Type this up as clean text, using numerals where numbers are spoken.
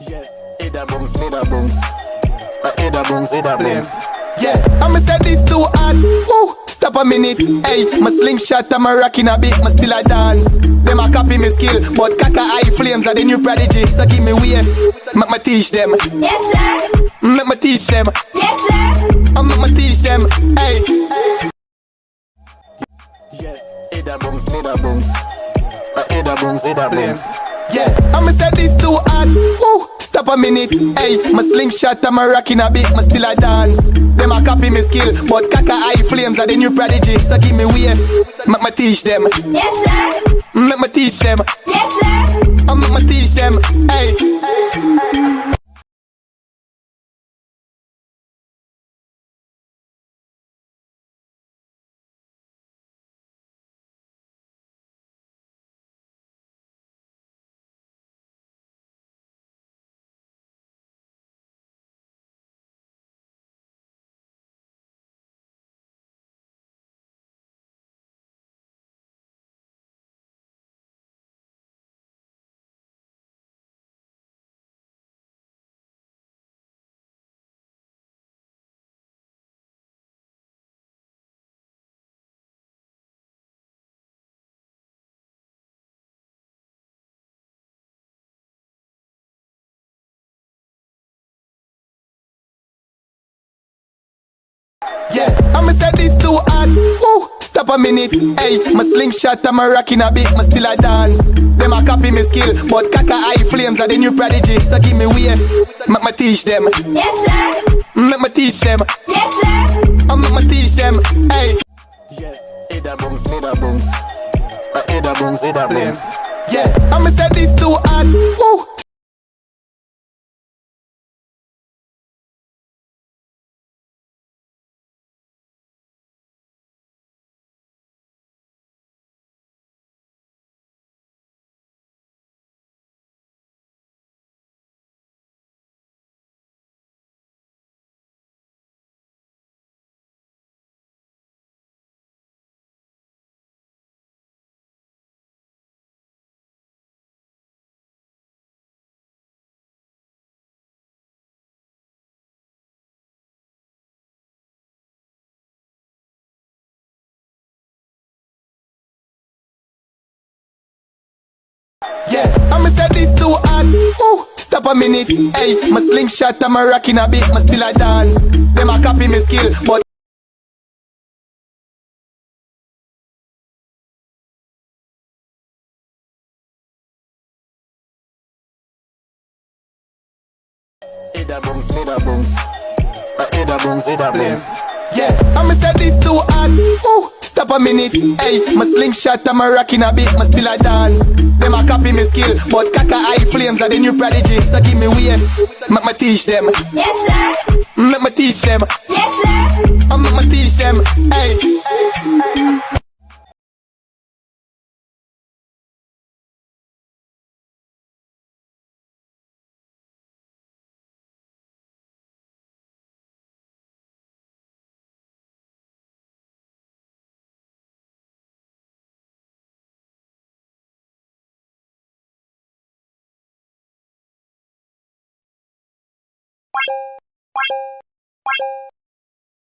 Yeah, Ada booms, Ada booms. Ada booms, Ada booms. Yeah, I'ma say this too hard. Woo, stop a minute. Hey, my slingshot and my rockin' a bit, my still a dance. Them a copy me skill, but Kaka Highflames are the new prodigy. So give me way, make me teach them. Yes, sir. Make me teach them. Yes, sir. Make me teach them. Hey. Yeah, Ada booms, Ada booms. Ada booms, Ada booms. Yeah, I'ma say this too hard. Woo, stop a minute. Hey, my slingshot and my rockin' a bit, my still a dance. Them a copy me skill, but Kaka Highflames are the new prodigy. So give me way, make me teach them. Yes, sir. Make me teach them. Yes, sir. Make me teach them. Hey. Yeah, I'ma say this too hard. Woo, stop a minute. Hey, my slingshot and my rockin' a bit, my still a dance. Them a copy me skill, but Kaka Highflames are the new prodigy. So give me way, make me teach them. Yes, sir. Make me teach them. Yes, sir. Make me teach them. Hey. Yeah, Ada booms, Ada booms. Ada booms, Ada booms. Yeah, I'ma say this too hard. Woo. Yeah, I'ma say this too hard. Woo, stop a minute. Hey, my slingshot and my rockin' a bit, my still a dance. Them a copy me skill, but Ada booms, Ada booms. Ada booms, Ada booms. Yeah, I'ma say this too hard. Woo, stop a minute. Hey, my slingshot and my rockin' a bit, my still a dance. Them a copy me skill, but Kaka Highflames are the new prodigy. So give me way, make me teach them. Yes, sir. Make me teach them. Yes, sir. Make me teach them. Hey.